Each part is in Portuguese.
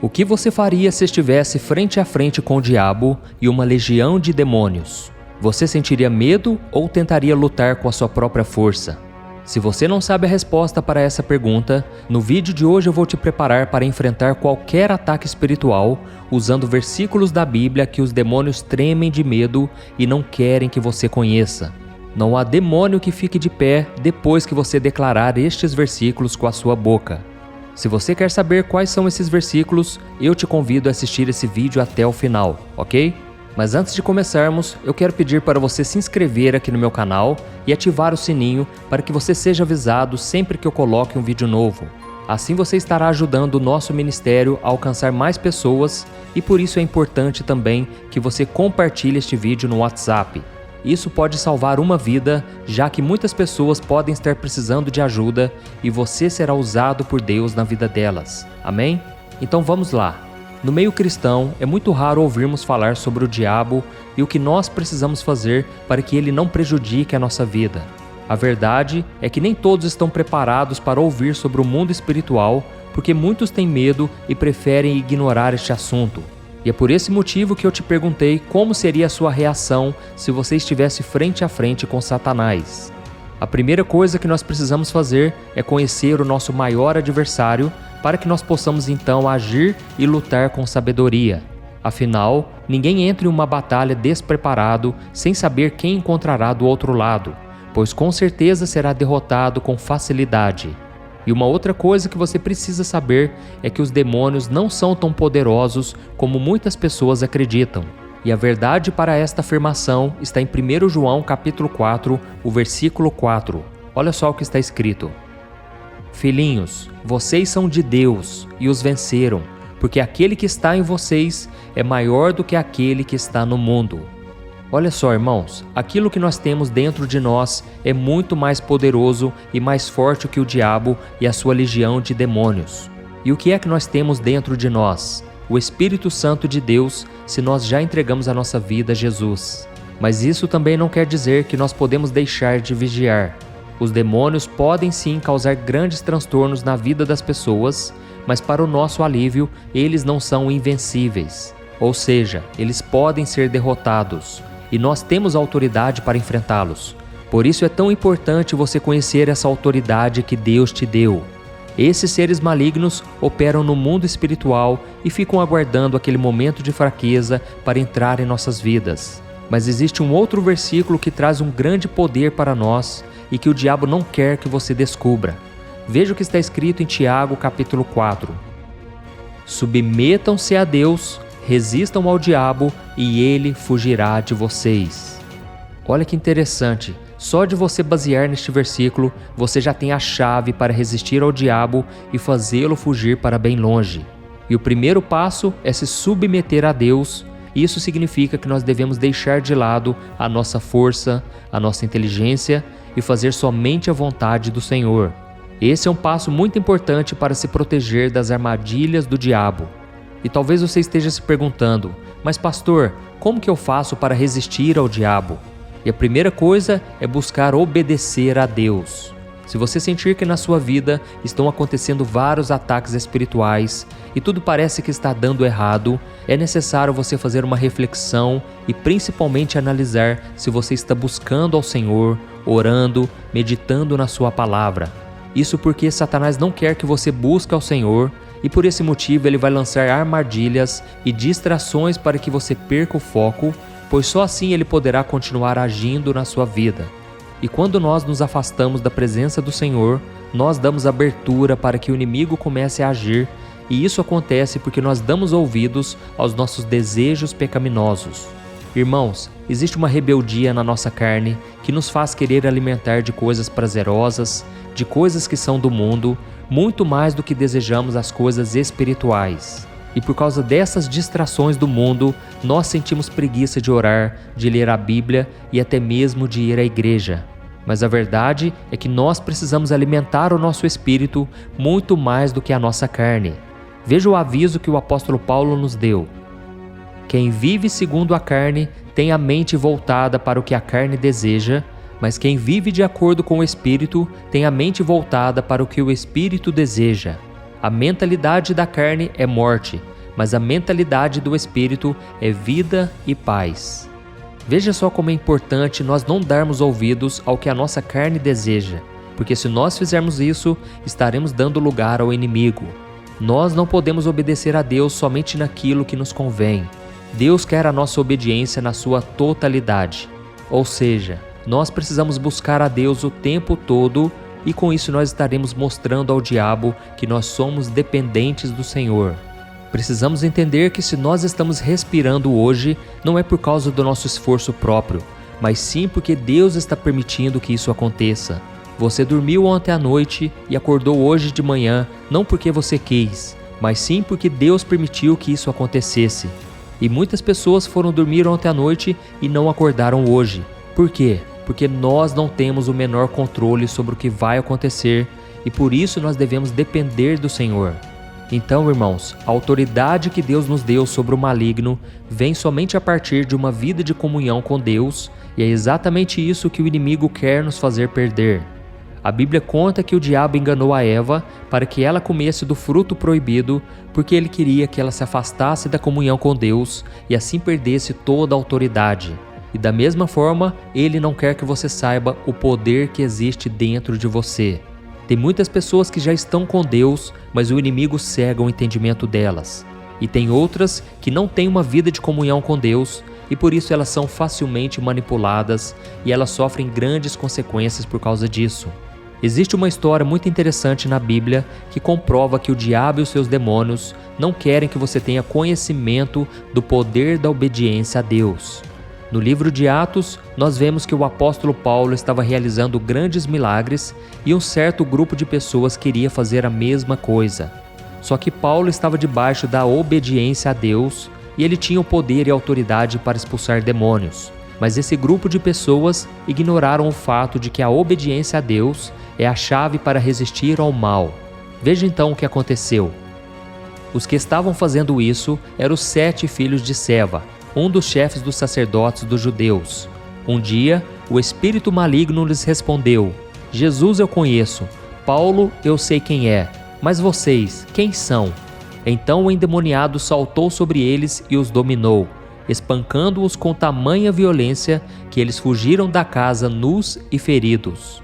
O que você faria se estivesse frente a frente com o diabo e uma legião de demônios? Você sentiria medo ou tentaria lutar com a sua própria força? Se você não sabe a resposta para essa pergunta, no vídeo de hoje eu vou te preparar para enfrentar qualquer ataque espiritual usando versículos da Bíblia que os demônios tremem de medo e não querem que você conheça. Não há demônio que fique de pé depois que você declarar estes versículos com a sua boca. Se você quer saber quais são esses versículos, eu te convido a assistir esse vídeo até o final, ok? Mas antes de começarmos, eu quero pedir para você se inscrever aqui no meu canal e ativar o sininho para que você seja avisado sempre que eu coloque um vídeo novo. Assim você estará ajudando o nosso ministério a alcançar mais pessoas e por isso é importante também que você compartilhe este vídeo no WhatsApp. Isso pode salvar uma vida, já que muitas pessoas podem estar precisando de ajuda e você será usado por Deus na vida delas. Amém? Então vamos lá. No meio cristão, é muito raro ouvirmos falar sobre o diabo e o que nós precisamos fazer para que ele não prejudique a nossa vida. A verdade é que nem todos estão preparados para ouvir sobre o mundo espiritual, porque muitos têm medo e preferem ignorar este assunto. E é por esse motivo que eu te perguntei como seria a sua reação se você estivesse frente a frente com Satanás. A primeira coisa que nós precisamos fazer é conhecer o nosso maior adversário para que nós possamos então agir e lutar com sabedoria. Afinal, ninguém entra em uma batalha despreparado sem saber quem encontrará do outro lado, pois com certeza será derrotado com facilidade. E uma outra coisa que você precisa saber é que os demônios não são tão poderosos como muitas pessoas acreditam. E a verdade para esta afirmação está em 1 João capítulo 4, o versículo 4. Olha só o que está escrito. Filhinhos, vocês são de Deus e os venceram, porque aquele que está em vocês é maior do que aquele que está no mundo. Olha só, irmãos, aquilo que nós temos dentro de nós é muito mais poderoso e mais forte que o diabo e a sua legião de demônios. E o que é que nós temos dentro de nós? O Espírito Santo de Deus, se nós já entregamos a nossa vida a Jesus. Mas isso também não quer dizer que nós podemos deixar de vigiar. Os demônios podem sim causar grandes transtornos na vida das pessoas, mas para o nosso alívio, eles não são invencíveis. Ou seja, eles podem ser derrotados. E nós temos autoridade para enfrentá-los. Por isso é tão importante você conhecer essa autoridade que Deus te deu. Esses seres malignos operam no mundo espiritual e ficam aguardando aquele momento de fraqueza para entrar em nossas vidas. Mas existe um outro versículo que traz um grande poder para nós e que o diabo não quer que você descubra. Veja o que está escrito em Tiago capítulo 4. Submetam-se a Deus, resistam ao diabo e ele fugirá de vocês. Olha que interessante, só de você basear neste versículo, você já tem a chave para resistir ao diabo e fazê-lo fugir para bem longe. E o primeiro passo é se submeter a Deus. Isso significa que nós devemos deixar de lado a nossa força, a nossa inteligência e fazer somente a vontade do Senhor. Esse é um passo muito importante para se proteger das armadilhas do diabo. E talvez você esteja se perguntando, mas pastor, como que eu faço para resistir ao diabo? E a primeira coisa é buscar obedecer a Deus. Se você sentir que na sua vida estão acontecendo vários ataques espirituais e tudo parece que está dando errado, é necessário você fazer uma reflexão e principalmente analisar se você está buscando ao Senhor, orando, meditando na sua palavra. Isso porque Satanás não quer que você busque ao Senhor, e por esse motivo ele vai lançar armadilhas e distrações para que você perca o foco, pois só assim ele poderá continuar agindo na sua vida. E quando nós nos afastamos da presença do Senhor, nós damos abertura para que o inimigo comece a agir, e isso acontece porque nós damos ouvidos aos nossos desejos pecaminosos. Irmãos, existe uma rebeldia na nossa carne que nos faz querer alimentar de coisas prazerosas, de coisas que são do mundo, muito mais do que desejamos as coisas espirituais. E por causa dessas distrações do mundo, nós sentimos preguiça de orar, de ler a Bíblia e até mesmo de ir à igreja. Mas a verdade é que nós precisamos alimentar o nosso espírito muito mais do que a nossa carne. Veja o aviso que o apóstolo Paulo nos deu. Quem vive segundo a carne tem a mente voltada para o que a carne deseja, mas quem vive de acordo com o Espírito tem a mente voltada para o que o Espírito deseja. A mentalidade da carne é morte, mas a mentalidade do espírito é vida e paz. Veja só como é importante nós não darmos ouvidos ao que a nossa carne deseja, porque se nós fizermos isso, estaremos dando lugar ao inimigo. Nós não podemos obedecer a Deus somente naquilo que nos convém. Deus quer a nossa obediência na sua totalidade. Ou seja, nós precisamos buscar a Deus o tempo todo e com isso nós estaremos mostrando ao diabo que nós somos dependentes do Senhor. Precisamos entender que se nós estamos respirando hoje, não é por causa do nosso esforço próprio, mas sim porque Deus está permitindo que isso aconteça. Você dormiu ontem à noite e acordou hoje de manhã, não porque você quis, mas sim porque Deus permitiu que isso acontecesse. E muitas pessoas foram dormir ontem à noite e não acordaram hoje. Por quê? Porque nós não temos o menor controle sobre o que vai acontecer e por isso nós devemos depender do Senhor. Então, irmãos, a autoridade que Deus nos deu sobre o maligno vem somente a partir de uma vida de comunhão com Deus e é exatamente isso que o inimigo quer nos fazer perder. A Bíblia conta que o diabo enganou a Eva para que ela comesse do fruto proibido porque ele queria que ela se afastasse da comunhão com Deus e assim perdesse toda a autoridade. E da mesma forma, ele não quer que você saiba o poder que existe dentro de você. Tem muitas pessoas que já estão com Deus, mas o inimigo cega o entendimento delas. E tem outras que não têm uma vida de comunhão com Deus e por isso elas são facilmente manipuladas e elas sofrem grandes consequências por causa disso. Existe uma história muito interessante na Bíblia que comprova que o diabo e os seus demônios não querem que você tenha conhecimento do poder da obediência a Deus. No livro de Atos, nós vemos que o apóstolo Paulo estava realizando grandes milagres e um certo grupo de pessoas queria fazer a mesma coisa. Só que Paulo estava debaixo da obediência a Deus e ele tinha o poder e autoridade para expulsar demônios. Mas esse grupo de pessoas ignoraram o fato de que a obediência a Deus é a chave para resistir ao mal. Veja então o que aconteceu. Os que estavam fazendo isso eram os 7 filhos de Seva, um dos chefes dos sacerdotes dos judeus. Um dia, o espírito maligno lhes respondeu: Jesus eu conheço, Paulo eu sei quem é, mas vocês, quem são? Então o endemoniado saltou sobre eles e os dominou, espancando-os com tamanha violência que eles fugiram da casa nus e feridos.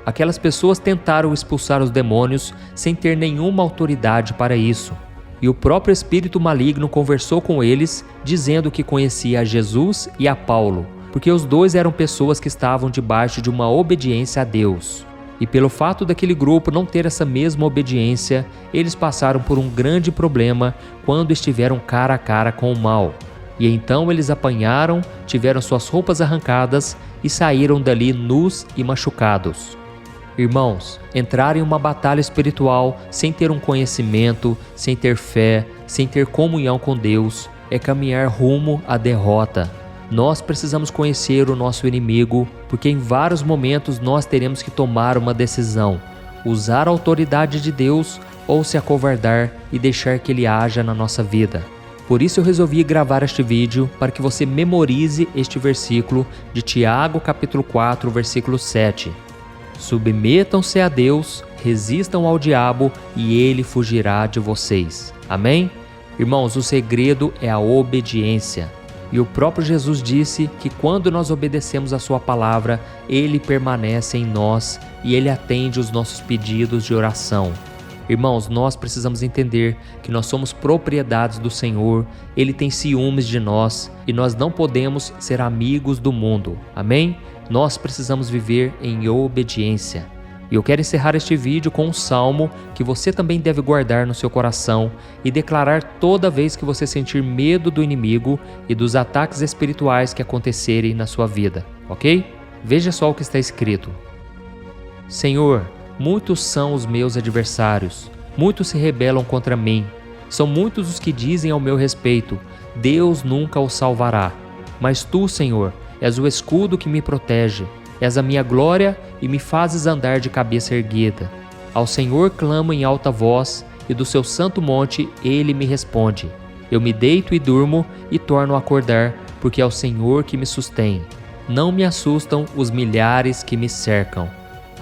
Aquelas pessoas tentaram expulsar os demônios sem ter nenhuma autoridade para isso. E o próprio espírito maligno conversou com eles, dizendo que conhecia a Jesus e a Paulo, porque os dois eram pessoas que estavam debaixo de uma obediência a Deus. E pelo fato daquele grupo não ter essa mesma obediência, eles passaram por um grande problema quando estiveram cara a cara com o mal. E então eles apanharam, tiveram suas roupas arrancadas e saíram dali nus e machucados. Irmãos, entrar em uma batalha espiritual sem ter um conhecimento, sem ter fé, sem ter comunhão com Deus, é caminhar rumo à derrota. Nós precisamos conhecer o nosso inimigo, porque em vários momentos nós teremos que tomar uma decisão: usar a autoridade de Deus ou se acovardar e deixar que ele haja na nossa vida. Por isso eu resolvi gravar este vídeo para que você memorize este versículo de Tiago capítulo 4, versículo 7. Submetam-se a Deus, resistam ao diabo e ele fugirá de vocês. Amém? Irmãos, o segredo é a obediência. E o próprio Jesus disse que quando nós obedecemos a sua palavra, ele permanece em nós e ele atende os nossos pedidos de oração. Irmãos, nós precisamos entender que nós somos propriedades do Senhor, ele tem ciúmes de nós e nós não podemos ser amigos do mundo. Amém? Nós precisamos viver em obediência. E eu quero encerrar este vídeo com um salmo que você também deve guardar no seu coração e declarar toda vez que você sentir medo do inimigo e dos ataques espirituais que acontecerem na sua vida, ok? Veja só o que está escrito. Senhor, muitos são os meus adversários, muitos se rebelam contra mim. São muitos os que dizem ao meu respeito: Deus nunca o salvará. Mas tu, Senhor, és o escudo que me protege, és a minha glória e me fazes andar de cabeça erguida. Ao Senhor clamo em alta voz, e do seu santo monte ele me responde. Eu me deito e durmo e torno a acordar, porque é o Senhor que me sustém. Não me assustam os milhares que me cercam.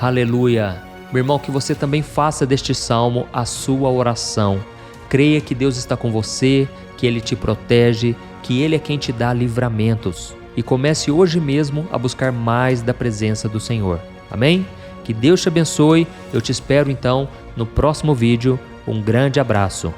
Aleluia! Meu irmão, que você também faça deste salmo a sua oração. Creia que Deus está com você, que Ele te protege, que Ele é quem te dá livramentos. E comece hoje mesmo a buscar mais da presença do Senhor. Amém? Que Deus te abençoe. Eu te espero então no próximo vídeo. Um grande abraço.